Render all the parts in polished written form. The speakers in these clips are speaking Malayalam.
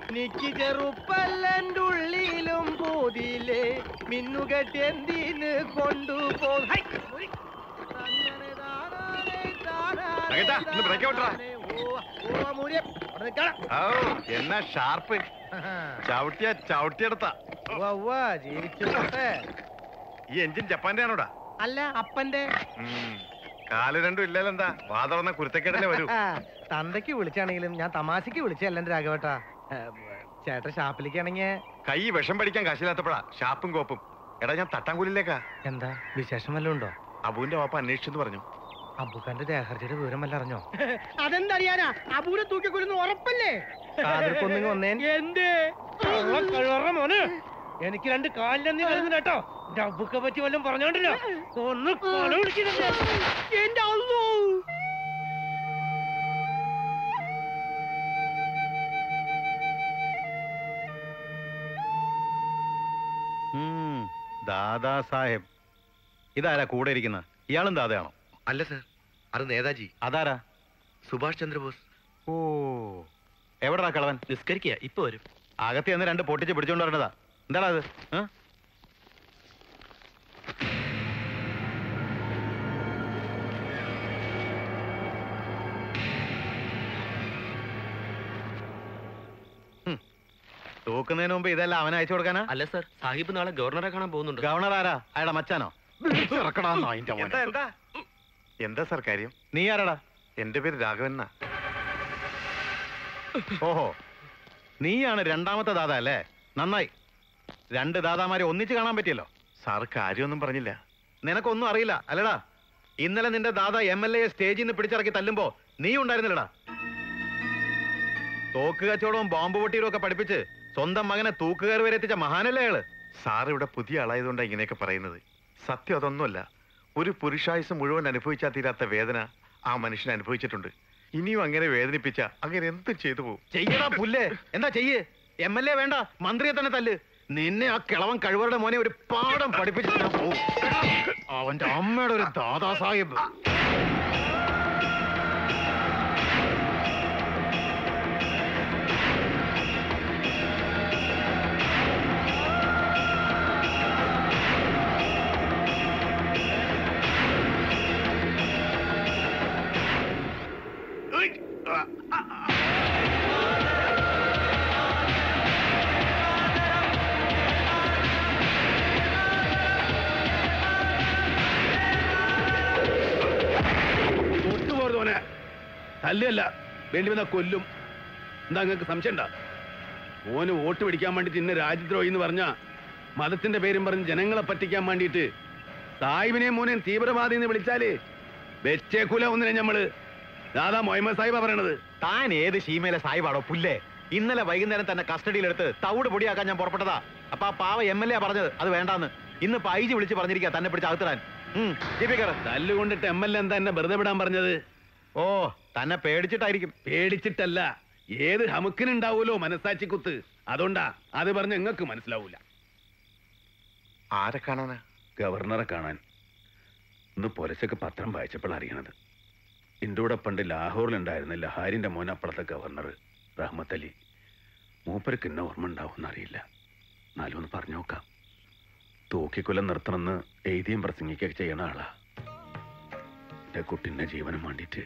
എനിക്ക് ചെറുപ്പല്ലൻ്റെ ഉള്ളിലും പോതില്ലേ മിന്നുകെട്ടി എന്തിന് കൊണ്ടുപോകും. എന്നാ ഷാർപ്പ് ചവിട്ടിയെടുത്ത ജീവിച്ചോട്ടെ. ഈ എഞ്ചിൻ ജപ്പാന്റെ ആണോടാ? അല്ല, അപ്പന്റെ. കാല് രണ്ടും ഇല്ലല്ലെന്താ? വാതറന്ന കുരുത്തക്കേടല്ലേ വരൂ. തന്തയ്ക്ക് വിളിച്ചാണെങ്കിലും ഞാൻ തമാശക്ക് വിളിച്ചല്ല എന്റെ രാഘവേട്ടാ. ചേട്ടൻ ഷാപ്പിലേക്കാണെങ്കിൽ കൈ വിഷം പഠിക്കാൻ കാശില്ലാത്തപ്പോഴാ ഷാപ്പും കോപ്പും. എടാ ഞാൻ തട്ടാങ്കൂലിലേക്കാ. എന്താ വിശേഷം വല്ലതും ഉണ്ടോ? അബുവിന്റെ വാപ്പ അന്വേഷിച്ചെന്ന് പറഞ്ഞു. അബുഖാന്റെ ദേഹർജിയുടെ വിവരം വല്ല അറിഞ്ഞോ? അതെന്തറിയാനാ? അബൂനെ തൂക്കിക്കൊല്ലുന്ന ഉറപ്പല്ലേ? മോന് എനിക്ക് 2 കാലിലെന്നി വരുന്നു കേട്ടോ. അബുക്കെ പറ്റി വല്ലതും പറഞ്ഞോണ്ടല്ലോ ഒന്ന് കൊല വിളിക്കുന്നുണ്ട്. എന്റെ അള്ളോ, ദാദാ സാഹേബ്. ഇതാരാ കൂടെ ഇരിക്കുന്ന? ഇയാളും ദാദയാണോ? അല്ല സർ, അത് നേതാജി. അതാരാ? സുഭാഷ് ചന്ദ്രബോസ്. ഓ, എവിടാ കളവൻ? നിസ്കരിക്കുക, ഇപ്പൊ വരും. അകത്ത് ചെന്ന് 2 പൊട്ടിച്ച് പിടിച്ചോണ്ട് വരേണ്ടതാ. എന്താടാ അത്? തൂക്കുന്നതിന് മുമ്പ് ഇതെല്ലാം അവൻ അയച്ചു കൊടുക്കാനാ? അല്ല സർ, സാഹിബ് നാളെ ഗവർണറെ കാണാൻ പോകുന്നുണ്ട്. ഗവർണർ ആരാ? അയാളുടെ മച്ചാനോ? എന്താ സർ കാര്യം? നീ ആരാടാ? എന്റെ പേര് രാഘവൻ. ഓഹോ, നീയാണ് 2ാമത്തെ ദാദാ അല്ലേ? നന്നായി. 2 ദാദാമാരെ ഒന്നിച്ച് കാണാൻ പറ്റിയല്ലോ. സാർ കാര്യമൊന്നും പറഞ്ഞില്ല. നിനക്കൊന്നും അറിയില്ല അല്ലടാ. ഇന്നലെ നിന്റെ ദാദാ MLA സ്റ്റേജിൽ നിന്ന് പിടിച്ചിറക്കി തല്ലുമ്പോ നീ ഉണ്ടായിരുന്നില്ലടാ. തോക്ക് കച്ചവടവും ബോംബ് പൊട്ടിയും ഒക്കെ പഠിപ്പിച്ച് സ്വന്തം മകനെ തൂക്കുകയറി വരെ എത്തിച്ച മഹാനല്ലേ അയാള്. സാർ ഇവിടെ പുതിയ ആളായതുകൊണ്ടാണ് ഇങ്ങനെയൊക്കെ പറയുന്നത്. സത്യം അതൊന്നുമല്ല. ഒരു പുരുഷായുസ് മുഴുവൻ അനുഭവിച്ചാൽ തീരാത്ത വേദന ആ മനുഷ്യൻ അനുഭവിച്ചിട്ടുണ്ട്. ഇനിയും അങ്ങനെ വേദനിപ്പിച്ച അങ്ങനെ എന്തും ചെയ്തു പോകും. ചെയ്യടാ പുല്ലേ. എന്താ ചെയ്യേ? MLA വേണ്ട, മന്ത്രിയെ തന്നെ തല്ല്. നിന്നെ ആ കിളവൻ കഴിവറുടെ മോനെ ഒരു പാഠം പഠിപ്പിച്ചിട്ട് ഞാൻ പോവും. അവന്റെ അമ്മയുടെ ഒരു ദാദാ സാഹിബ്. തല്ലല്ല, വേണ്ടി വന്നാ കൊല്ലും. എന്താ നിങ്ങൾക്ക് സംശയം ഉണ്ടാ? ഓന് വോട്ട് പിടിക്കാൻ വേണ്ടിട്ട് ഇന്ന് രാജ്യദ്രോഹി എന്ന് പറഞ്ഞ മതത്തിന്റെ പേരും പറഞ്ഞ് ജനങ്ങളെ പറ്റിക്കാൻ വേണ്ടിയിട്ട് സാഹിബിനെയും മോനെയും തീവ്രവാദി എന്ന് വിളിച്ചാല് വെച്ചേക്കൂല ഒന്നിനെ ഞമ്മള്. ദാദാ മുഹമ്മദ് സാഹിബാ പറയണത്. താൻ ഏത് ശീമയിലെ സാഹിബാണോ പുല്ലേ? ഇന്നലെ വൈകുന്നേരം തന്നെ കസ്റ്റഡിയിലെടുത്ത് തവിട് പൊടിയാക്കാൻ ഞാൻ പുറപ്പെട്ടതാ. അപ്പൊ ആ പാവ MLA പറഞ്ഞത് അത് വേണ്ടാന്ന്. ഇന്ന് IG വിളിച്ച് പറഞ്ഞിരിക്കുക തന്നെ പിടിച്ച് അകത്തിടാൻ. തല്ലുകൊണ്ടിട്ട് MLA എന്താ എന്നെ വെറുതെ വിടാൻ പറഞ്ഞത്? ഓ, തന്നെ പേടിച്ചിട്ടായിരിക്കും. പേടിച്ചിട്ടല്ല, ഏത് ഹമുക്കിനുണ്ടാവൂലോ മനസാച്ചി കുത്ത്. അതുകൊണ്ടാ അത് പറഞ്ഞ നിങ്ങൾക്ക് മനസ്സിലാവൂല. ആരെ കാണാനാ? ഗവർണറെ കാണാൻ. ഇന്ന് പുലച്ചക്ക് പത്രം വായിച്ചപ്പോൾ അറിയണത്. എൻ്റെ കൂടെ പണ്ട് ലാഹോറിലുണ്ടായിരുന്ന ലഹാരിന്റെ മോൻ അപ്പുറത്തെ ഗവർണർ റഹ്മത്ത് അലി. മൂപ്പർക്ക് എന്നെ ഓർമ്മ ഉണ്ടാവുമെന്ന് അറിയില്ല. എന്നാലും ഒന്ന് പറഞ്ഞു നോക്കാം. തൂക്കിക്കൊല്ലം നിർത്തണമെന്ന് എഴുതിയും പ്രസംഗിക്കുകയൊക്കെ ചെയ്യണ ആളാ. എൻ്റെ കുട്ടിൻ്റെ ജീവനം വേണ്ടിയിട്ട്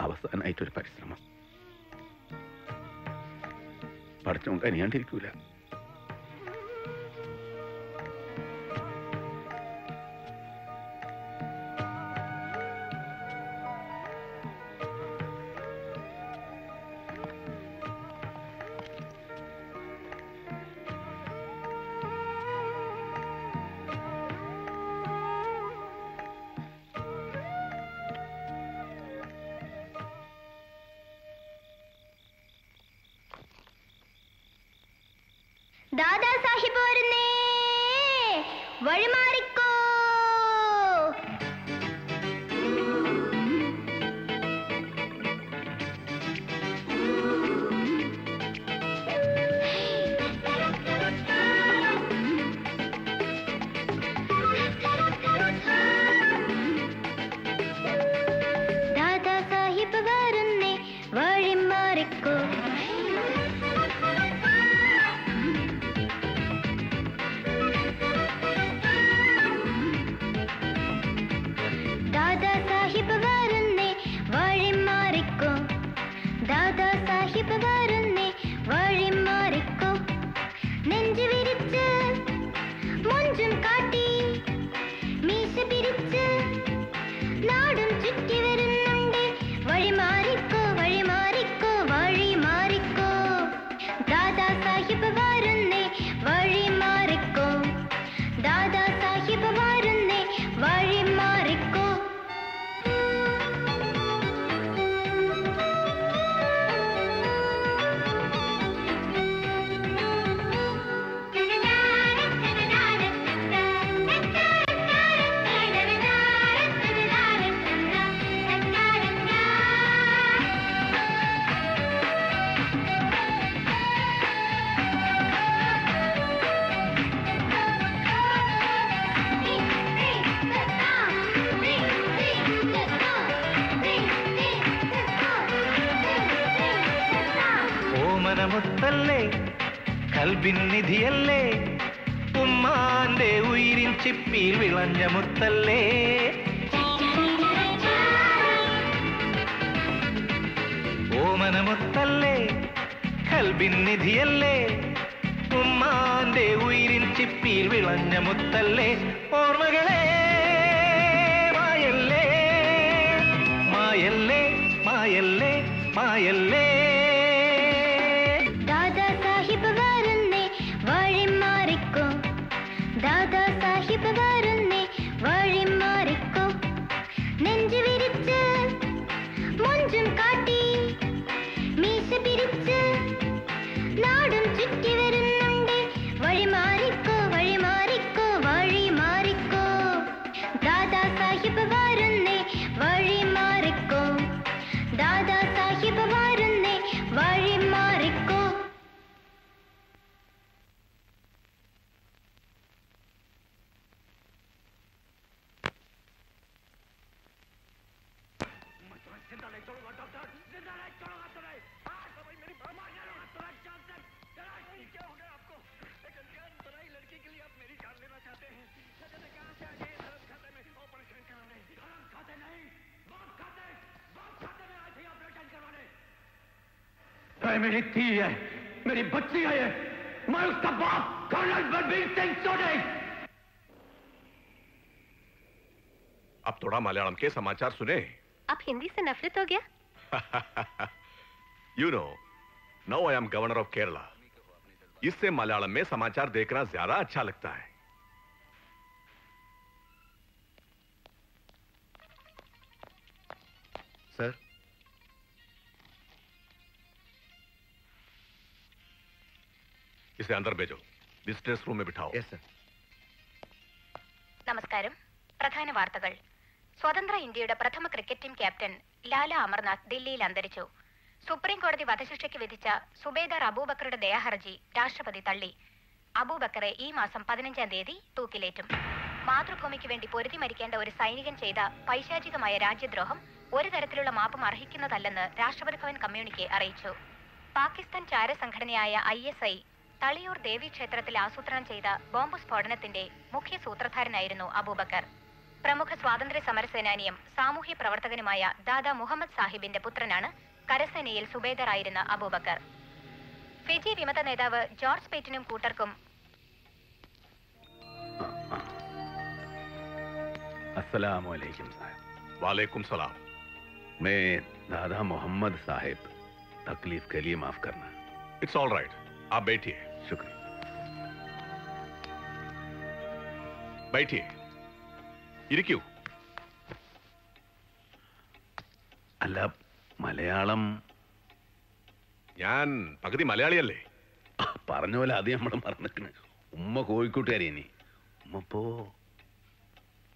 അവസാനമായിട്ടൊരു പരിശ്രമം. പഠിച്ചോൻ കനിയാണ്ടിരിക്കൂല. ദാദാ സാഹിബ് വരുന്നേ, വഴിമാറിക്കോ. ദാദാ സാഹിബ് വരുന്നേ, വഴിമാറിക്കോ. സാഹിബ് വരുന്നേ വഴി മാറിക്കോ നെഞ്ചു വിരിച്ച് മുഞ്ചും കാട്ടി മീശ പിരിച്ച് നാടും ചുറ്റി വരുന്നുണ്ട് വഴി മാറിക്കോ വഴി മാറിക്കോ വഴി മാറിക്കോ ദാദാ സാഹിബ് വരുന്നേ വഴി മാറിക്കോ ദാദാ സാഹിബ് വരുന്നേ വഴി മാറിക്കോ ഓമനമുത്തല്ലേ കൽബിൻ നിധിയല്ലേ ഉമ്മാന്റെ ഉയിരിൻ ചിപ്പിയിൽ വിളഞ്ഞ മുത്തല്ലേ ഓമനമുത്തല്ലേ കൽബിൻ നിധിയല്ലേ ഉമ്മാന്റെ ഉയിരിൻ ചിപ്പിയിൽ വിളഞ്ഞ മുത്തല്ലേ ഓർമ്മകളെ മായല്ലേ മായല്ലേ മായല്ലേ മായല്ലേ ദാദാ സാഹിബ് വരുന്നേ വഴി മാറിക്കോ ദാദാ സാഹിബ് വരുന്നേ വഴി മാറിക്കോ നെഞ്ചു വിരിച്ച് മുഞ്ചും കാട്ടി മീശ പിരിച്ച് നാടും ചുറ്റി വരുന്നുണ്ട് വഴി മാറിക്കോ വഴി മാറിക്കോ വഴി മാറിക്കോ ദാദാ സാഹിബ് വരുന്നേ വഴി മാറിക്കോ ദാദാ സാഹിബ് വരുന്നേ വഴി മാറിക്കോ मेरी थी है मेरी बच्ची है मैं उसका बाप कर्नल बलबीर सिंह सोनी अब थोड़ा मलयालम के समाचार सुने अब हिंदी से नफरत हो गया you know now I am governor of Kerala इससे मलयालम में समाचार देखना ज्यादा अच्छा लगता है सर इसे अंदर भेजो विजिटर्स रूम में बिठाओ यस सर നമസ്കാരം. പ്രധാന വാർത്തകൾ. സ്വതന്ത്ര ഇന്ത്യയുടെ പ്രഥമ cricket team captain Lala Amarnath ദില്ലിയിൽ അന്തരിച്ചു. സുപ്രീം കോടതി വധശിക്ഷയ്ക്ക് വിധിച്ച സുബേദാർ അബൂബക്കറുടെ ദയാഹർജി രാഷ്ട്രപതി തള്ളി. അബൂബക്കറെ ഈ മാസം 15-ാം തീയതി തൂക്കിലേറ്റും. മാതൃഭൂമിക്ക് വേണ്ടി പൊരുതി മരിക്കേണ്ട ഒരു സൈനികൻ ചെയ്ത പൈശാചികമായ രാജ്യദ്രോഹം ഒരു തരത്തിലുള്ള മാപ്പും അർഹിക്കുന്നതല്ലെന്ന് രാഷ്ട്രപതി ഭവൻ കമ്മ്യൂണിക്കെ അറിയിച്ചു. പാകിസ്ഥാൻ ചാരസംഘടനയായ ISI തളിയൂർ ദേവീക്ഷേത്രത്തിൽ ആസൂത്രണം ചെയ്ത ബോംബ് സ്ഫോടനത്തിന്റെ മുഖ്യ സൂത്രധാരനായിരുന്നു അബൂബക്കർ. പ്രമുഖ സ്വാതന്ത്ര്യ സമരസേനാനിയും സാമൂഹ്യ പ്രവർത്തകനുമായ ദാദാ മുഹമ്മദ് സാഹിബിന്റെ പുത്രനാണ് കരസേനയിൽ സുബേദറായിരുന്ന അബൂബക്കർ. ഫിജി വിമത നേതാവ് ജോർജ് പേറ്റിനും കൂട്ടർക്കും अस्सलामु अलैकुम साहब। वालेकुम सलाम। मैं दादा मोहम्मद साहिब, तकलीफ के लिए माफ करना। इट्स ऑल राइट, आप बैठिए। शुक्रिया। बैठिए, इरिक्कू। അല്ല മലയാളം ഞാൻ പകുതി മലയാളിയല്ലേ? പറഞ്ഞ പോലെ ആദ്യം നമ്മൾ മറന്നിക്കണ്. ഉമ്മ കോഴിക്കോട്ടുകാരി ഇനി ഉമ്മപ്പോ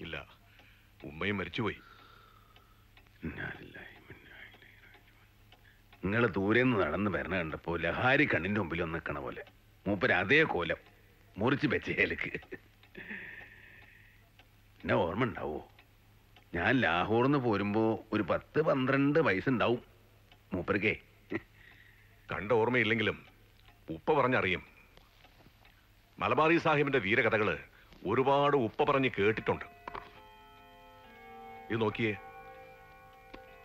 ഇല്ല, ഉമ്മയും മരിച്ചുപോയി. നിങ്ങള് ദൂരെന്ന് നടന്ന് വരണ കണ്ടപ്പോ ലഹാരി കണ്ണിന്റെ മുമ്പിൽ ഒന്ന് നിൽക്കണ പോലെ മൂപ്പര് അതേ കോലം മുറിച്ച് വെച്ചേലേക്ക്. എന്നെ ഓർമ്മ ഉണ്ടാവോ? ഞാൻ ലാഹോറിന്ന് പോരുമ്പോ ഒരു 10-12 വയസ്സുണ്ടാവും മൂപ്പർക്കേ. കണ്ട ഓർമ്മയില്ലെങ്കിലും ഉപ്പ പറഞ്ഞറിയും. മലബാറി സാഹിബിന്റെ വീരകഥകള് ഒരുപാട് ഉപ്പ പറഞ്ഞ് കേട്ടിട്ടുണ്ട്. ഇത് നോക്കിയേ,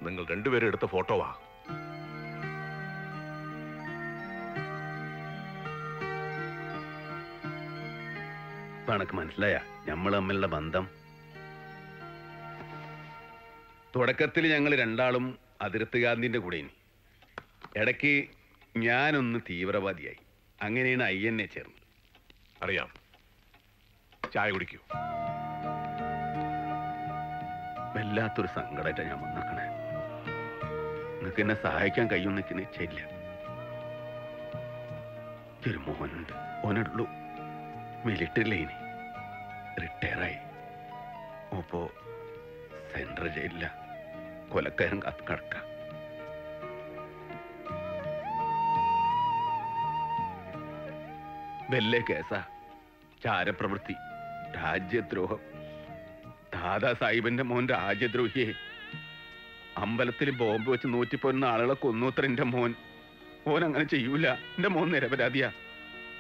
നിങ്ങൾ രണ്ടുപേരും എടുത്ത ഫോട്ടോവാ. ഇപ്പൊ എനക്ക് മനസ്സിലായ നമ്മൾ തമ്മിലുള്ള ബന്ധം. തുടക്കത്തിൽ ഞങ്ങൾ രണ്ടാളും അതിർത്തി ഗാന്ധിന്റെ കൂടെ ഇനി ഇടയ്ക്ക് ഞാനൊന്ന് തീവ്രവാദിയായി. അങ്ങനെയാണ് അയ്യന്നെ ചേർന്നത്. അറിയാം. ചായ കുടിക്കൂ. വല്ലാത്തൊരു സങ്കടമായിട്ടാ ഞാൻ വന്നിക്കണേ. നിങ്ങൾക്ക് എന്നെ സഹായിക്കാൻ കഴിയുമെന്ന് എനിക്ക് നിശ്ചയില്ല. ഒരു മോനുണ്ട്, ഓനുള്ളൂ. മിലിറ്ററിയിലേനി, റിട്ടയറായി. ഓപ്പോ സെൻട്രൽ ജയിലില്ല, കൊലക്കാരൻ കാത്ത് കിടക്ക. വലിയ കേസാ. ചാരപ്രവൃത്തി, രാജ്യദ്രോഹം. ദാദാ സാഹിബിന്റെ മോൻ രാജ്യദ്രോഹിയെ. അമ്പലത്തിൽ ബോംബ് വെച്ച് 111 ആളുകളെ കൊന്നൂത്ര എന്റെ മോൻ. ഓൻ അങ്ങനെ ചെയ്യൂല. എന്റെ മോൻ നിരപരാധിയാ.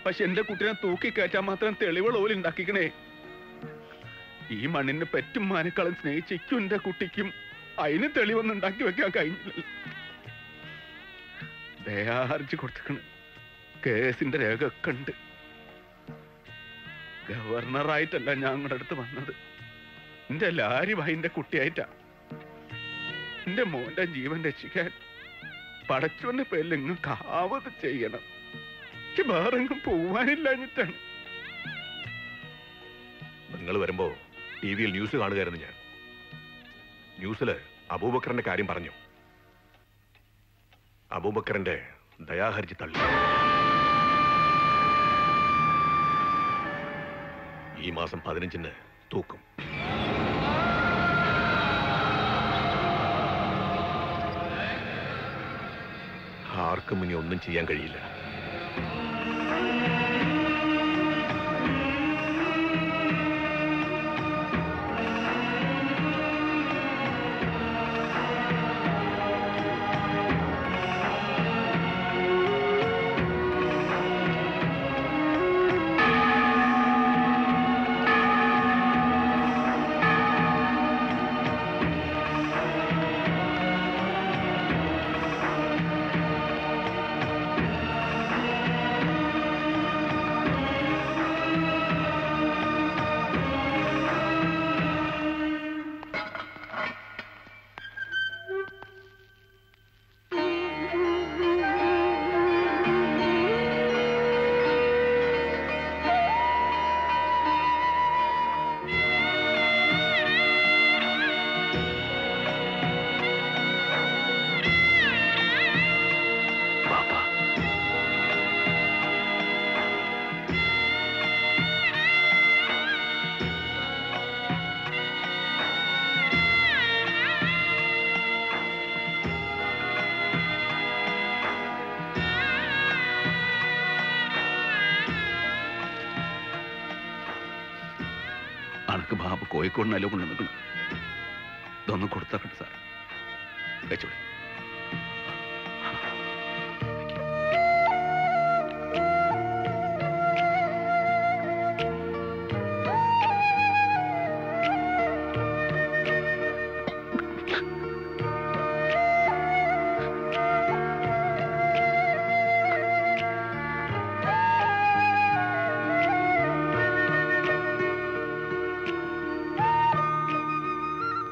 പക്ഷെ എന്റെ കുട്ടീനെ തൂക്കിക്കയറ്റാൻ മാത്രം തെളിവുകൾ ഓല് ഉണ്ടാക്കിക്കണേ. ഈ മണ്ണിന് പെറ്റും മാനേക്കാളും സ്നേഹിച്ചിക്കും എന്റെ കുട്ടിക്കും അതിന് തെളിവൊന്നും ഉണ്ടാക്കി വെക്കാൻ കഴിഞ്ഞില്ല. ദയാഹർജി കൊടുത്തിക്കണ്. കേസിന്റെ രേഖ ഒക്കെ ഉണ്ട്. ഗവർണറായിട്ടല്ല ഞാൻ നിങ്ങളുടെ അടുത്ത് വന്നത്. എന്റെ ലാരി ഭായിന്റെ കുട്ടിയായിട്ടാ. എന്റെ മോന്റെ ജീവൻ രക്ഷിക്കാൻ പടച്ചോന്റെ പേരിൽ നിങ്ങൾക്ക് ആവത് ചെയ്യണം. എനിക്ക് വേറെങ്ങും പോവാനില്ലാഞ്ഞിട്ടാണ്. നിങ്ങൾ വരുമ്പോ ടിവിയിൽ ന്യൂസ് കാണുകയായിരുന്നു ഞാൻ. ന്യൂസില് അബൂബക്കറിന്റെ കാര്യം പറഞ്ഞു. അബൂബക്കറിന്റെ ദയാഹർജി തള്ളി. ഈ മാസം 15-ന് തൂക്കും. ആർക്കും ഇനി ഒന്നും ചെയ്യാൻ കഴിയില്ല. അനക്ക് ബാബു കോഴിക്കോട് നില കൊണ്ട് നിൽക്കണം. ഇതൊന്ന് കൊടുത്താക്കട്ടെ സാർ. വെച്ചോളി.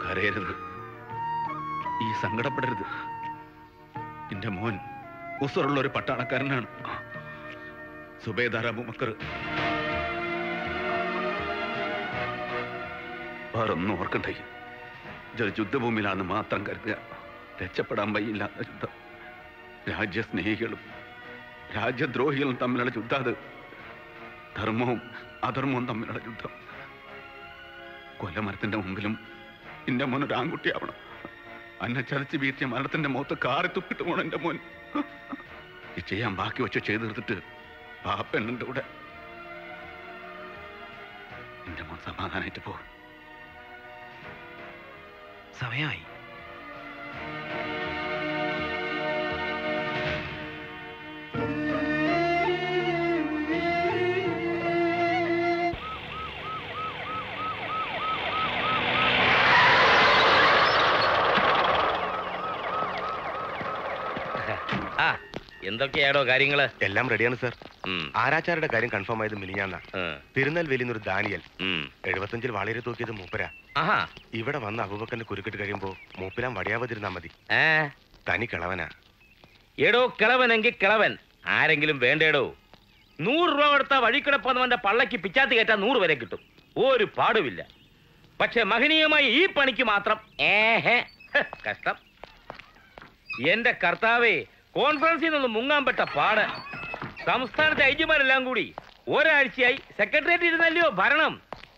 കരയരുത്, ഈ സങ്കടപ്പെടരുത്. എന്റെ മോൻ ഉസറുള്ള ഒരു പട്ടാളക്കാരനാണ്, സുബേദാർ അബൂബക്കർ. വേറൊന്നും ഓർക്കണ്ടേ. യുദ്ധഭൂമിയിലാണെന്ന് മാത്രം കരുതുക. രക്ഷപ്പെടാൻ വയ്യില്ലാത്ത യുദ്ധം. രാജ്യസ്നേഹികളും രാജ്യദ്രോഹികളും തമ്മിലുള്ള യുദ്ധം. അത് ധർമ്മവും അധർമ്മവും തമ്മിലുള്ള യുദ്ധം. കൊല്ലമരത്തിന്റെ മുമ്പിലും എന്റെ മോൻ ഒരു ആൺകുട്ടിയാവണം. അന്നെ ചതച്ച് വീഴ്ത്തിയ മരണത്തിന്റെ മുഖത്ത് കാറി തുപ്പിട്ട് പോണം എന്റെ മോൻ. ഈ ചെയ്യാൻ ബാക്കി വെച്ച് ചെയ്ത് തീർത്തിട്ട് ആ പെണ്ണിന്റെ കൂടെ എന്റെ മോൻ സമാധാനായിട്ട് പോകും. സമയമായി. എന്തൊക്കെയാണോ കാര്യങ്ങള്? എല്ലാം റെഡിയാണ് സാർ. ആരാച്ചാരുടെ കാര്യം കൺഫേം ആയത് മിനിഞ്ഞാന്ന. തിരുനെൽവേലിന്നൊരു ദാനിയൽ 75 വളരെ തൂക്കിയത് മൂപ്പരാ. ഇവിടെ വന്ന് അബൂബക്കറിന്റെ കുരുക്കിട്ട് കഴിയുമ്പോ മൂപ്പിലാൻ വടിയാവതിരുന്നാ മതി. തനി കിളവനാ. എടോ കിളവനെങ്കിൽ കിളവൻ, ആരെങ്കിലും വേണ്ടേടോ. 100 രൂപ കൊടുത്താൽ വഴിക്കിടപ്പന്നവന്റെ പള്ളക്ക് പിച്ചാത്തി കയറ്റാൻ 100 വരെ കിട്ടും, ഒരു പാടുമില്ല. പക്ഷെ മഹനീയമായി ഈ പണിക്ക് മാത്രം കഷ്ടം. എന്റെ കർത്താവേ, കോൺഫറൻസിൽ നിന്ന് മുങ്ങാൻ പെട്ട പാട്. സംസ്ഥാനത്തെ ഐജിമാരെല്ലാം കൂടി ഒരാഴ്ചയായി സെക്രട്ടേറിയറ്റ് ഇരുന്നല്ലയോ ഭരണം,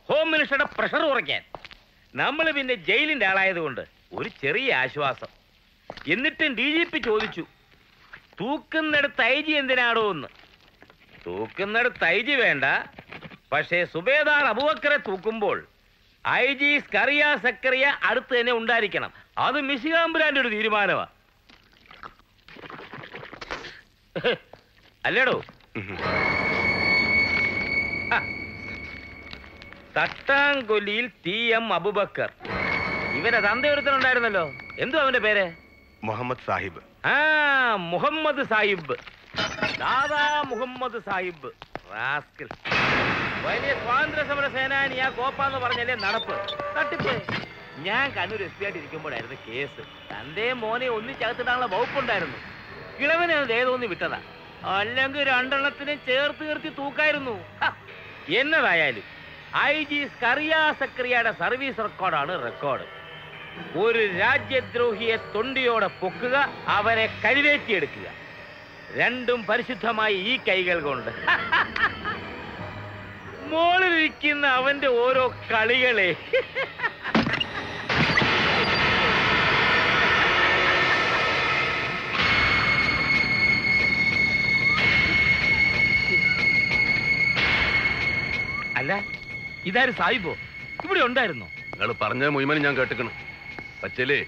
ഹോം മിനിസ്റ്ററുടെ പ്രഷർ കുറയ്ക്കാൻ. നമ്മൾ പിന്നെ ജയിലിന്റെ ആളായതുകൊണ്ട് ഒരു ചെറിയ ആശ്വാസം. എന്നിട്ടും DGP ചോദിച്ചു, തൂക്കുന്നിടത്ത് ഐജി എന്തിനാടോ എന്ന്. തൂക്കുന്നിടത്ത് ഐജി വേണ്ട, പക്ഷേ സുബേദാർ അബൂബക്കറെ തൂക്കുമ്പോൾ IG സ്കറിയ സക്കറിയ അടുത്ത് തന്നെ ഉണ്ടായിരിക്കണം. അത് മിശികാമ്പുരാന്റെ ഒരു തീരുമാനമാണ്, അല്ലേടോ? തട്ടാങ്കൊല്ലിയിൽ TM അബൂബക്കർ, ഇവന്റെ തന്തയൊരുത്തനുണ്ടായിരുന്നല്ലോ, എന്തോ അവന്റെ പേര്? മുഹമ്മദ് സാഹിബ്. മുഹമ്മദ് സാഹിബ്, ദാദാ മുഹമ്മദ് സാഹിബ്. റാസ്കൽ, വലിയ സ്വാതന്ത്ര്യ സമര സേനാനിയാ കോപ്പാന്ന് പറഞ്ഞല്ലേ നടപ്പ്. തട്ടിപ്പ്. ഞാൻ കണ്ണൂർ SP ആയിട്ട് ഇരിക്കുമ്പോഴായിരുന്നു കേസ്. തന്റെ മോനെ ഒന്നിച്ചകത്തിടാനുള്ള വകുപ്പുണ്ടായിരുന്നു. കിളവനെ ഏതോന്നി വിട്ടതാ, അല്ലെങ്കിൽ 2 എണ്ണത്തിനെ ചേർത്ത് ചേർത്തി തൂക്കായിരുന്നു. എന്നതായാലും IG സ്കറിയ സക്രിയയുടെ സർവീസ് റെക്കോർഡാണ് റെക്കോർഡ്. ഒരു രാജ്യദ്രോഹിയെ തൊണ്ടിയോടെ പൊക്കുക, അവനെ കരുവേറ്റിയെടുക്കുക, രണ്ടും പരിശുദ്ധമായി ഈ കൈകൾ കൊണ്ട്. മോളിലിരിക്കുന്ന അവന്റെ ഓരോ കളികളെ. അല്ല, ഇതാരും സാഹിബോ? ഇവിടെ ഉണ്ടായിരുന്നോ? നിങ്ങൾ പറഞ്ഞ മുഴുവനും ഞാൻ കേട്ടിക്കണു. പച്ചലേ,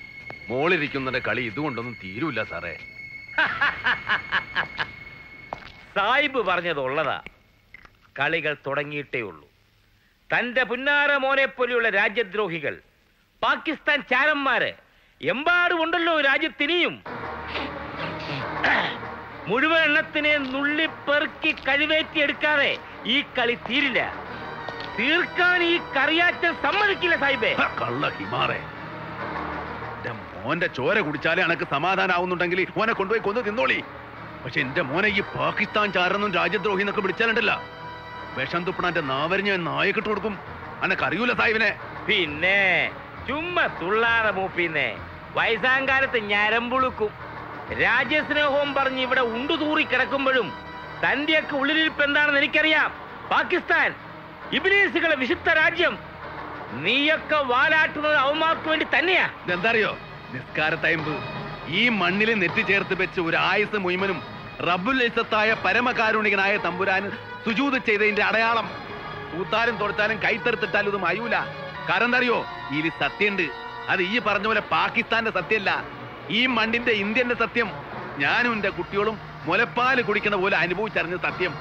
മോളിരിക്കുന്നതിന്റെ കളി ഇതുകൊണ്ടൊന്നും തീരൂല്ല സാറേ. സാഹിബ് പറഞ്ഞതുള്ളതാ. കളികൾ തുടങ്ങിയിട്ടേ ഉള്ളൂ. തന്റെ പുന്നാര മോനെ പോലെയുള്ള രാജ്യദ്രോഹികൾ, പാകിസ്ഥാൻ ചാരന്മാര് എമ്പാടുമുണ്ടല്ലോ രാജ്യത്തിനിയും. മുഴുവൻ എണ്ണത്തിനെ നുള്ളിപ്പെറുക്കി കഴിവേറ്റിയെടുക്കാതെ ഈ കളി തീരില്ല. തീർക്കാൻ ഈ കറിയാറ്റം സമ്മതിക്കില്ല സാഹിബേ. കള്ള ഹിമാറേ, എന്റെ മോന്റെ ചോര കുടിച്ചാലേ അനക്ക് സമാധാനാവുന്നുണ്ടെങ്കിൽ മോനെ കൊണ്ടുപോയി കൊന്നു തിന്നോളി. പക്ഷെ എന്റെ മോനെ ഈ പാകിസ്ഥാൻ ചാരനും രാജ്യദ്രോഹി എന്നൊക്കെ പിടിച്ചാലുണ്ടല്ല, വിഷം തുപ്പണന്റെ നാവരിഞ്ഞ നായക്കിട്ട് കൊടുക്കും. അനക്കറിയൂല സാഹിബിനെ. പിന്നെ ചുമ്മാ തുള്ളാതെ മൂപ്പിന്നെ. വയസ്സാങ്കാലത്ത് ഞരമ്പുളുക്കും. രാജ്യസ്നേഹവും പറഞ്ഞ് ഇവിടെ ഉണ്ടുതൂറി കിടക്കുമ്പോഴും തന്റെയൊക്കെ ഉള്ളിലിരിപ്പ് എന്താണെന്ന് എനിക്കറിയാം. പാകിസ്ഥാൻ ഇബ്ലീസുകളെ വിശുദ്ധ രാജ്യം. നീയൊക്കെ വാലാട്ടുന്നത് അവന്മാർക്ക് വേണ്ടി തന്നെയാ. ഇതെന്താ അറിയോ? നിസ്കാരത്തയമ്പ് ഈ മണ്ണിൽ നെറ്റി ചേർത്ത് വെച്ച് ഒരു ആയുസ് മുഴുവനും റബ്ബുൽ ഇസ്സത്തായ പരമകാരുണികനായ തമ്പുരാന് സുജൂദ് ചെയ്തതിന്റെ അടയാളം. കൂത്താലും തൊടുത്താലും കൈത്തെടുത്തിട്ടാലും ഇത് മയൂല. കാരണം എന്താ അറിയോ? ഇതിൽ സത്യമുണ്ട്. അത് ഈ പറഞ്ഞ പോലെ പാകിസ്ഥാന്റെ സത്യമല്ല, ഈ മണ്ണിന്റെ ഇന്ത്യന്റെ സത്യം. ഞാനും എന്റെ കുട്ടികളും മുലപ്പാല് കുടിക്കുന്ന പോലെ അനുഭവിച്ചറിഞ്ഞ സത്യം.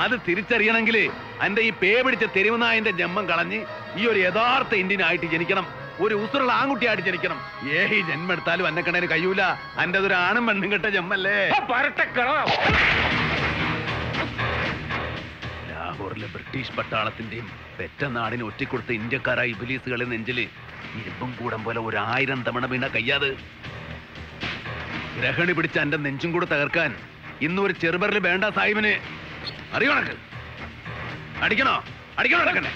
അത് തിരിച്ചറിയണമെങ്കിൽ എന്റെ ഈ പേ പിടിച്ച തെരുവുനായന്റെ ജന്മം കളഞ്ഞ് ഈ ഒരു യഥാർത്ഥ ഇന്ത്യനായിട്ട് ജനിക്കണം. ഒരു ഉസുറുള്ള ആൺകുട്ടിയായിട്ട് ജനിക്കണം. ഏഹി ജന്മെടുത്താലും എന്നെ കണ്ടതിന് കഴിയൂല. എന്റെ ഒരു ആണും പെണ്ണും കെട്ട ജന്മല്ലേ. ലാഹോറിലെ ബ്രിട്ടീഷ് പട്ടാളത്തിന്റെയും പെറ്റ നാടിന് ഒറ്റിക്കൊടുത്ത ഇന്ത്യക്കാരായ ഇബിലീസുകളെ നെഞ്ചില് ഇരുമ്പും കൂടം പോലെ 1000 തവണ വീണ കയ്യാത്. ഗ്രഹണി പിടിച്ച എന്റെ നെഞ്ചും കൂടെ തകർക്കാൻ ഇന്നൊരു ചെറുബറിൽ വേണ്ട സാഹിബിന്. അറിയോ കണക്ക്? അടിക്കണോ? അടിക്കണോ? അടക്കണ്ടേ?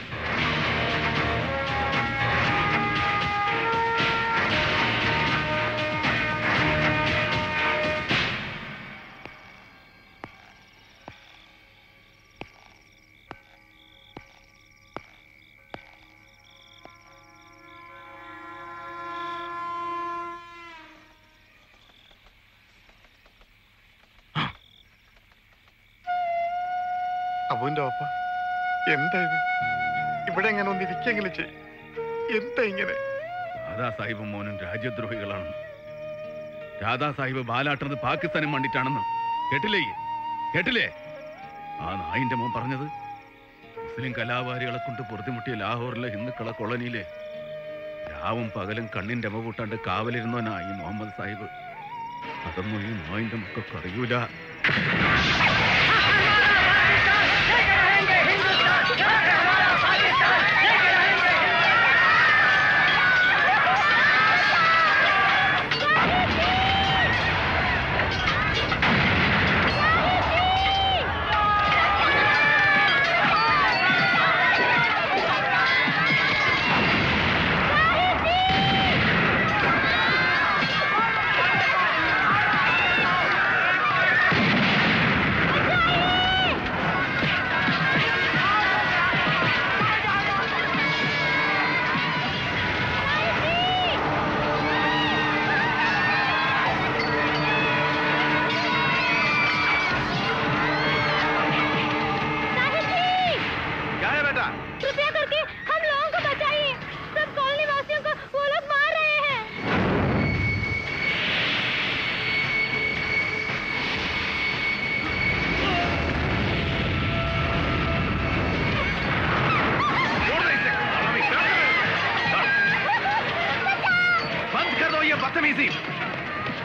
അബുവിന്റെ ഒപ്പ എന്താ ഇത്? ഇവിടെ എങ്ങനെ ഒന്നിരിക്കെങ്കിലും ചെയ്യും. എന്താ ഇങ്ങനെ? ദാദാ സാഹിബും മോനും രാജ്യദ്രോഹികളാണ്. ദാദാ സാഹിബ് ബാലാട്ടുന്നത് പാകിസ്ഥാനും വേണ്ടിട്ടാണെന്ന് കേട്ടില്ലേ? കേട്ടില്ലേ? ആ നായിന്റെ മോൻ പറഞ്ഞത്. മുസ്ലിം കലാകാരികളെ കൊണ്ട് പൊറുതിമുട്ടിയ ലാഹോറിലെ ഹിന്ദുക്കളെ കോളനിയിലെ രാവും പകലും കണ്ണിന്റെ അമ കൂട്ടാണ്ട് കാവലിരുന്നവനാ ഈ മുഹമ്മദ് സാഹിബ്. അതൊന്നും ഈ നായിന്റെ മക്കൾക്ക് അറിയൂല.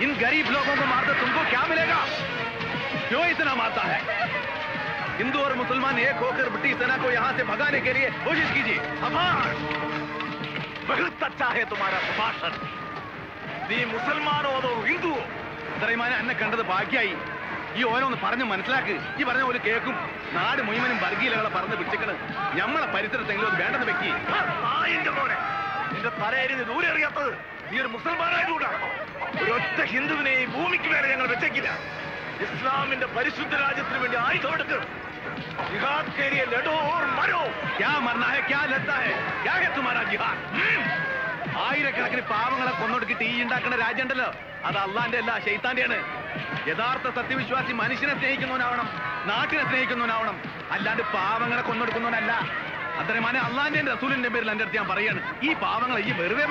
इन गरीब लोगों को मारकर तुमको क्या मिलेगा? क्यों इतना मारता है? हिंदू और मुसलमान एक होकर ब्रिटिश सेना को यहाँ से भगाने के लिए कोशिश कीजिए। बहुत अच्छा है तुम्हारा भाषण। നീ മുസൽമാനോ അതോ ഹിന്ദുവോ? ഇത്രയുമാനെ എന്നെ കണ്ടത് ഭാഗ്യായി. ഈ ഓരോന്ന് പറഞ്ഞ് മനസ്സിലാക്ക്. ഈ പറഞ്ഞ ഒരു കേക്കും. നാട് മുഴുവനും വർഗീയതകളെ പറഞ്ഞ് പിടിച്ചിക്കണ്. ഞമ്മളെ പരിസരത്തെങ്കിലും അത് വേണ്ടെന്ന് വെക്കി. നിന്റെ തലയരിഞ്ഞ് ദൂരെ അറിയാത്തത് നീ ഒരു മുസൽമാനായതുകൊണ്ടാണോ? ഒരൊറ്റ ഹിന്ദുവിനെ ഈ ഭൂമിക്ക് വേറെ ഞങ്ങൾ വെച്ചേക്കില്ല. ഇസ്ലാമിന്റെ പരിശുദ്ധ രാജ്യത്തിന് വേണ്ടി ആയുധം എടുക്ക്. ജിഹാദ് के लिए लड़ो और मरो. क्या मरना है, क्या लड़ना है, क्या है तुम्हारा जिहाद? ആയിരക്കണക്കിന് പാവങ്ങളെ കൊന്നൊടുക്കിട്ട് ഈ ഉണ്ടാക്കുന്ന രാജ്യമുണ്ടല്ലോ, അത് അള്ളാന്റെ അല്ല, ശൈത്താന്റെയാണ്. യഥാർത്ഥ സത്യവിശ്വാസി മനുഷ്യനെ സ്നേഹിക്കുന്നവനാവണം, നാട്ടിനെ സ്നേഹിക്കുന്നവനാവണം, അല്ലാണ്ട് പാവങ്ങളെ കൊന്നൊടുക്കുന്നവനല്ല. അത്രമാനെ അള്ളാന്റെ റസൂലിന്റെ പേരിൽ എന്റെ അടുത്ത് ഞാൻ പറയാണ്, ഈ പാവങ്ങളെ ഈ വെറുതെ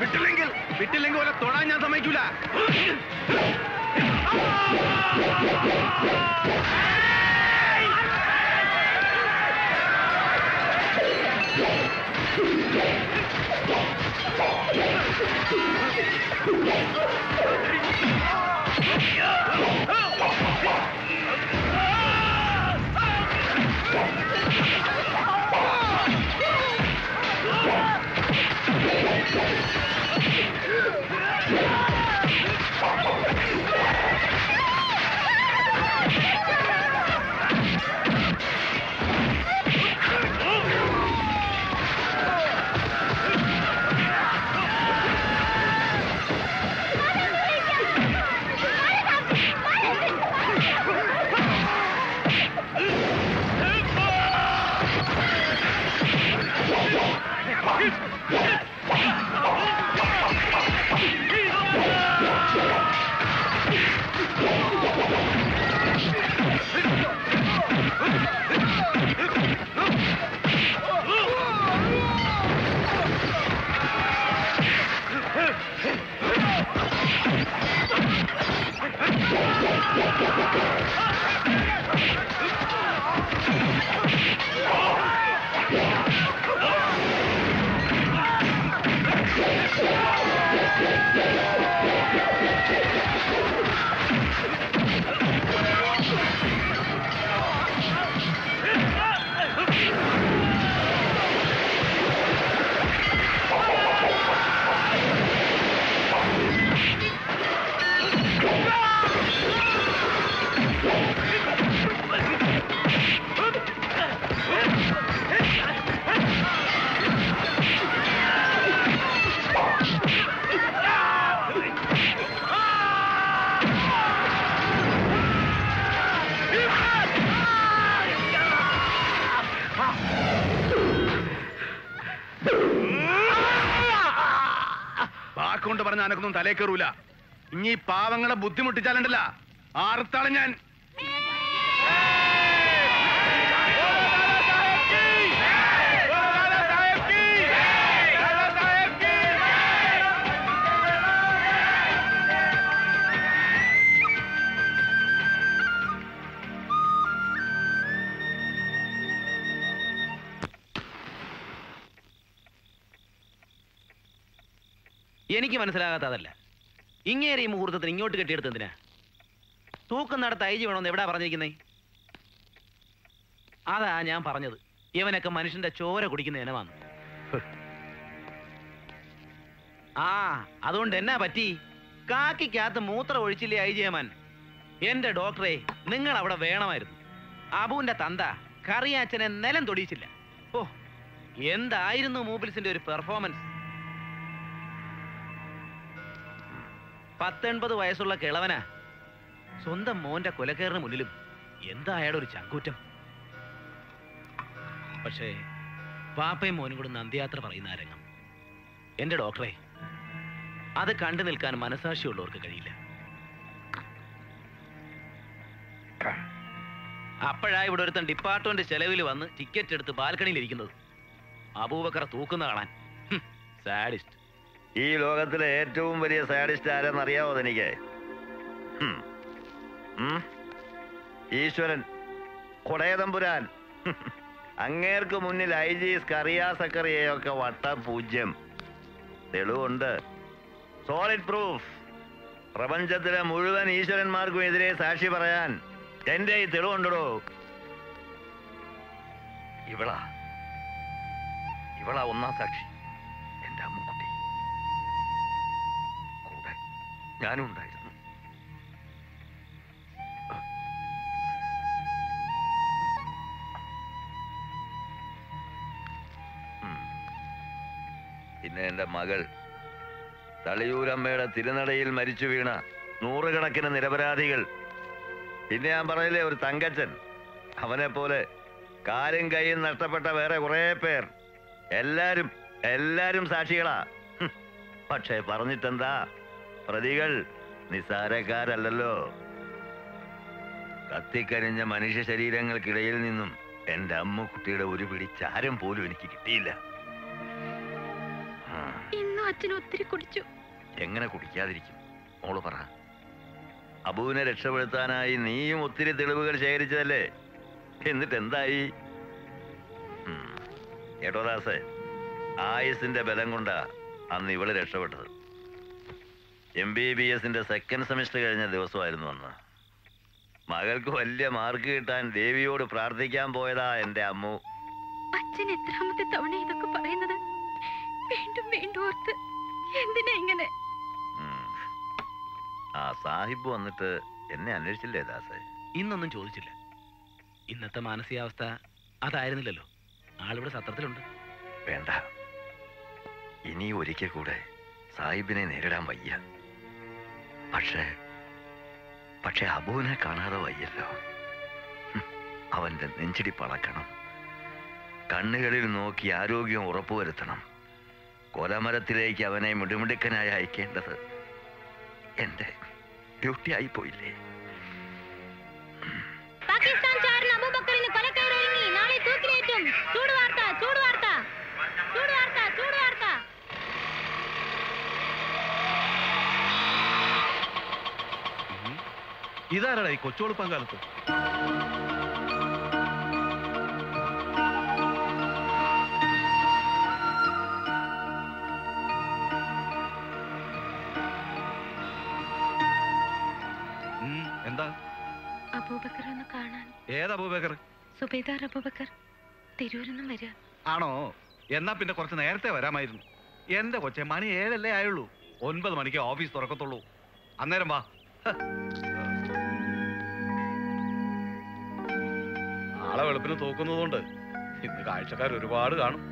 വിട്ടില്ലെങ്കിൽ ഓലെ തൊടാൻ ഞാൻ സമ്മതിക്കൂല. വാക്കുകൊണ്ട് പറഞ്ഞ അനക്കൊന്നും തലേ കയറൂല. ഇനി പാവങ്ങളെ ബുദ്ധിമുട്ടിച്ചാലുണ്ടല്ല ആർത്താളും ഞാൻ. എനിക്ക് മനസ്സിലാകാത്ത അതല്ല, ഇങ്ങേരെ ഈ മുഹൂർത്തത്തിന് ഇങ്ങോട്ട് കെട്ടിയെടുത്ത് എന്തിനാ? തൂക്കം നടത്ത ഐജി വേണമെന്ന് എവിടാ പറഞ്ഞിരിക്കുന്നേ? അതാ ഞാൻ പറഞ്ഞത്, ഇവനൊക്കെ മനുഷ്യന്റെ ചോര കുടിക്കുന്ന ഇനമാണ്. ആ അതുകൊണ്ട് എന്നാ പറ്റി? കാക്കിക്കകത്ത് മൂത്രം ഒഴിച്ചില്ലേ ഐജിയമാൻ? എന്റെ ഡോക്ടറെ, നിങ്ങൾ അവിടെ വേണമായിരുന്നു. അബുവിന്റെ തന്ത കറിയാച്ചനെ നിലം തൊടിയിച്ചില്ല. ഓ, എന്തായിരുന്നു മൂബിൽസിന്റെ ഒരു പെർഫോമൻസ്! 19 വയസ്സുള്ള കിളവനാ, സ്വന്തം മോന്റെ കൊലക്കേറിന് മുന്നിലും എന്താ അയാളുടെ ഒരു ചങ്കൂറ്റം. പക്ഷേ പാപ്പയും മോനും കൂടെ നന്ദിയാത്ര പറയുന്ന ആ രംഗം, എന്റെ ഡോക്ടറെ, അത് കണ്ടു നിൽക്കാൻ മനസാക്ഷിയുള്ളവർക്ക് കഴിയില്ല. അപ്പോഴാ ഇവിടെ ഒരുത്തൻ ഡിപ്പാർട്ട്മെന്റ് ചെലവിൽ വന്ന് ടിക്കറ്റ് എടുത്ത് ബാൽക്കണിയിൽ ഇരിക്കുന്നത്, അബൂബക്കർ തൂക്കുന്ന കാണാൻ. സാഡിസ്റ്റ്. ഈ ലോകത്തിലെ ഏറ്റവും വലിയ സാഡിസ്റ്റ് ആരെന്നറിയാവോ എനിക്ക്? ഈശ്വരൻ, കൊടയതമ്പുരാൻ. അങ്ങേർക്ക് മുന്നിൽ IG സ്കറിയ സക്കറിയൊക്കെ വട്ട പൂജ്യം. തെളിവുണ്ട്, സോളിഡ് പ്രൂഫ്. പ്രപഞ്ചത്തിലെ മുഴുവൻ ഈശ്വരന്മാർക്കും എതിരെ സാക്ഷി പറയാൻ എന്റെ ഈ തെളിവുണ്ടോ? ഇവളാ ഒന്നാം സാക്ഷി, എന്റെ അമ്മുക്കുട്ടി. കൂടെ ഞാനും ഉണ്ടായിരുന്നു. പിന്നെ എന്റെ മകൾ തളിയൂരമ്മയുടെ തിരുനടയിൽ മരിച്ചു വീണ നൂറുകണക്കിന് നിരപരാധികൾ. പിന്നെ ഞാൻ പറയില്ലേ, ഒരു തങ്കച്ചൻ, അവനെ പോലെ കാലും കൈയും നഷ്ടപ്പെട്ട വേറെ കുറെ പേർ. എല്ലാരും സാക്ഷികളാ. പക്ഷേ പറഞ്ഞിട്ടെന്താ, പ്രതികൾ നിസ്സാരക്കാരല്ലോ. കത്തിക്കരിഞ്ഞ മനുഷ്യ ശരീരങ്ങൾക്കിടയിൽ നിന്നും എന്റെ അമ്മുക്കുട്ടിയുടെ ഒരു പിടി ചാരം പോലും എനിക്ക് കിട്ടിയില്ല. ഇന്നും അച്ഛൻ ഒത്തിരി കുടിച്ചു. എങ്ങനെ കുടിക്കാതിരിക്കും? മോള് പറ. അബുവിനെ രക്ഷപ്പെടുത്താനായി നീയും ഒത്തിരി തെളിവുകൾ ശേഖരിച്ചതല്ലേ? എന്നിട്ട് എന്തായി? കേട്ടോ ദാസേ, ആയുസിന്റെ ബലം കൊണ്ടാ അന്ന് ഇവള് രക്ഷപ്പെട്ടത്. MBBS സെക്കൻഡ് സെമിസ്റ്റർ കഴിഞ്ഞ ദിവസമായിരുന്നു അന്ന്. മകൾക്ക് വലിയ മാർക്ക് കിട്ടാൻ ദേവിയോട് പ്രാർത്ഥിക്കാൻ പോയതാ എന്റെ അമ്മു. അച്ഛൻ എത്രാമത്തെ തവണ ഇതൊക്കെ പറയുന്നത്? വീണ്ടും വീണ്ടും ഓർത്ത് എന്തിനാ ഇങ്ങനെ? ആ സാഹിബ് വന്നിട്ട് എന്നെ അന്വേഷിച്ചില്ലേ ദാസേ? ഇന്നൊന്നും ചോദിച്ചില്ല. ഇന്നത്തെ മാനസികാവസ്ഥ അതായിരുന്നില്ലല്ലോ. ആളിവിടെ സത്രത്തിലുണ്ട്. വേണ്ട, ഇനി ഒരിക്കൽ കൂടെ സാഹിബിനെ നേരിടാൻ വയ്യ. പക്ഷേ അബുവിനെ കാണാതെ വയ്യല്ലോ. അവന്റെ നെഞ്ചിടി പളക്കണം, കണ്ണുകളിൽ നോക്കി ആരോഗ്യം ഉറപ്പുവരുത്തണം. കൊലമരത്തിലേക്ക് അവനെ മിടുമിടുക്കനായി അയക്കേണ്ടത് എന്റെ ഡ്യൂട്ടി ആയിപ്പോയില്ലേ? പാകിസ്ഥാൻ ചാരൻ അബൂബക്കറിന് കൊലക്കയറൊരുങ്ങി, നാളെ തൂക്കിലേറ്റും. ചൂടുവാർത്ത ചൂടുവാർത്ത ചൂടുവാർത്ത ചൂടുവാർത്ത. ഇതാരാടാ ഈ കൊച്ചോളുപ്പം കാലത്ത്? എന്താ? അബൂബക്കർ ഒന്ന് കാണാൻ. ഏത് അബൂബക്കർ? സുബൈദാർ അബൂബക്കർ തിരൂരിന്നും വരിക. ആണോ? എന്നാ പിന്നെ കുറച്ച് നേരത്തെ വരാമായിരുന്നു. എന്റെ കൊച്ചെ, മണി 7 ആയുള്ളൂ. 9 മണിക്ക് ഓഫീസ് തുറക്കത്തുള്ളൂ. അന്നേരം വാ. നാളെ വെളുപ്പിന് തോക്കുന്നതുകൊണ്ട് ഇന്ന് കാഴ്ചക്കാർ ഒരുപാട് കാണും.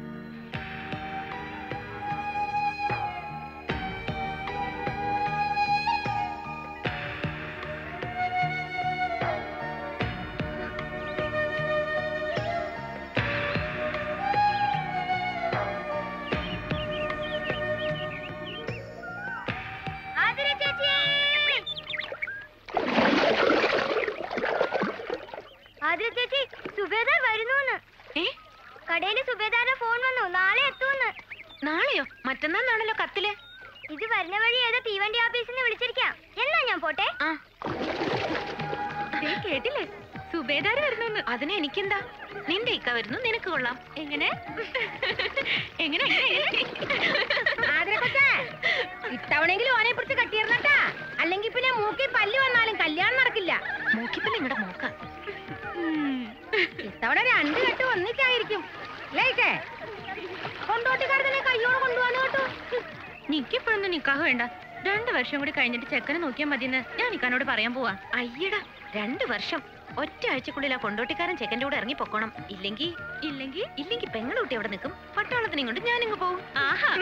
ചേച്ചി, സുബേദാർ വരുന്നു. കടയില് സുബേദാരുടെ ഫോൺ വന്നു, നാളെ എത്തുമെന്ന്. നാളെയോ? മറ്റന്നാളാണല്ലോ കത്തില്. ഇത് വരുന്ന വഴി ഏതോ തീവണ്ടി ഓഫീസിൽ നിന്ന് വിളിച്ചിരിക്കാം. എന്നാ ഞാൻ പോട്ടെ? കേട്ടില്ലേ, സുബേദാർ വരുന്നു. അതിന് എനിക്കെന്താ? നിന്റെ ഇക്ക വരുന്നു, നിനക്ക് കൊള്ളാം. എങ്ങനെ എങ്ങനെ ഇത്തവണെങ്കിലും ഓനെ പിടിച്ച് കട്ടിയിരുന്നട്ടാ, അല്ലെങ്കിൽ പിന്നെ മൂക്കി പല്ല് വന്നാലും കല്യാണം നടക്കില്ല. മൂക്കിപ്പല്ല നിങ്ങളുടെ മൂക്ക. ഇത്തവണ 2 കെട്ട് ഒന്നിച്ചായിരിക്കും. കൊണ്ടോട്ടിക്കാരനെ കയ്യോട് കൊണ്ടുപോകാൻ കേട്ടോ. നിക്കിപ്പോഴൊന്നും നിക്കാഹ് വേണ്ട. 2 വർഷം കൂടി കഴിഞ്ഞിട്ട് ചെക്കനെ നോക്കിയാൽ മതിയെന്ന് ഞാൻ ഇക്കാനോട് പറയാൻ പോവാ. അയ്യടാ, 2 വർഷം. ഒറ്റ ആഴ്ചക്കുള്ളിൽ ആ കൊണ്ടോട്ടിക്കാരൻ ചെക്കൻ്റെ കൂടെ ഇറങ്ങി പൊക്കോണം. ഇല്ലെങ്കിൽ പെങ്ങളുട്ടി അവിടെ നിൽക്കും. പട്ടാളത്തിനെ കൊണ്ട് ഞാനിങ്ങ് പോവും. ആഹാ.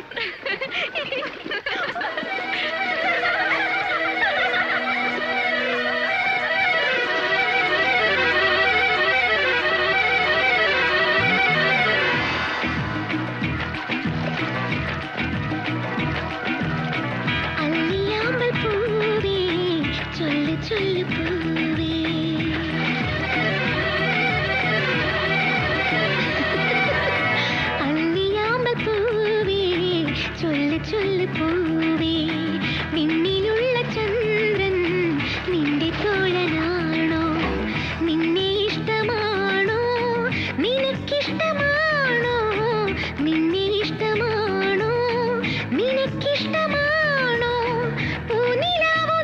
നിനക്കിഷ്ടമാണോ? പൂനിലാവു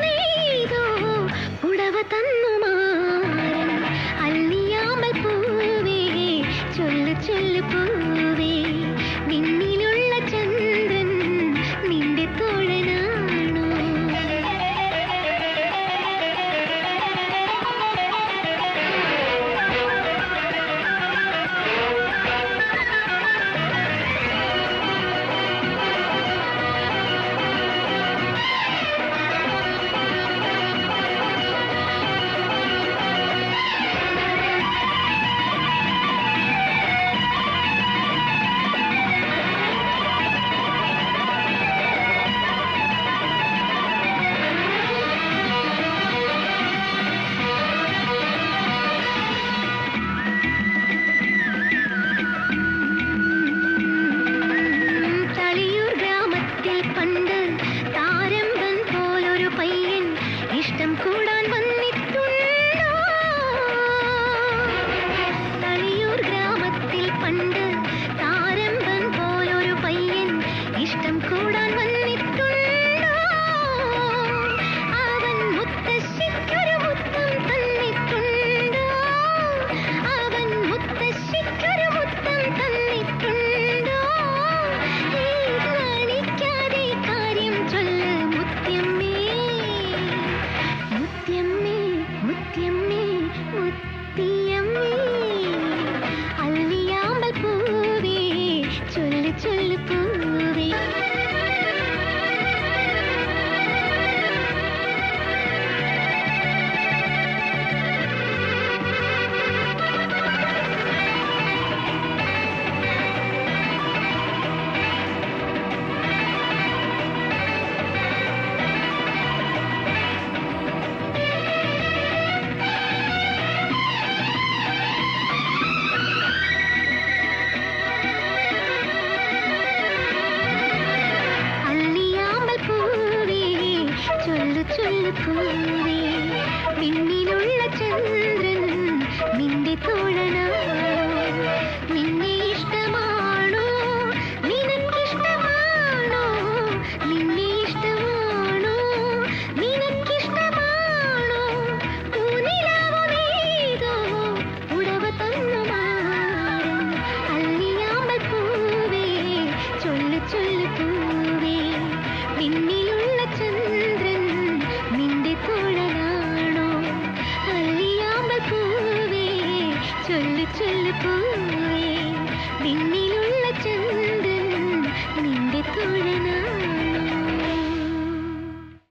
പൂവേ പിന്നിലുള്ള ചന്ദ്രൻ നിന്റെ തോഴനാണോ നിന്നെ ഇഷ്ടമാണോ നിനക്കിഷ്ടമാണോ നിന്നെ ഇഷ്ടമാണോ നിനക്കിഷ്ടമാണോ പൂനിലാവുമേതോ ഉടവ തന്നു മാറും അല്ലിയാമ്പൽ പൂവേ ചൊല്ലു ചൊല്ലു പൂവേ പിന്നിലുള്ള ചന്ദ്രൻ നിന്റെ തോഴനാണോ അല്ലിയാമ്പൽ പൂവേ ചൊല്ലു ചൊല്ലു പൂവേ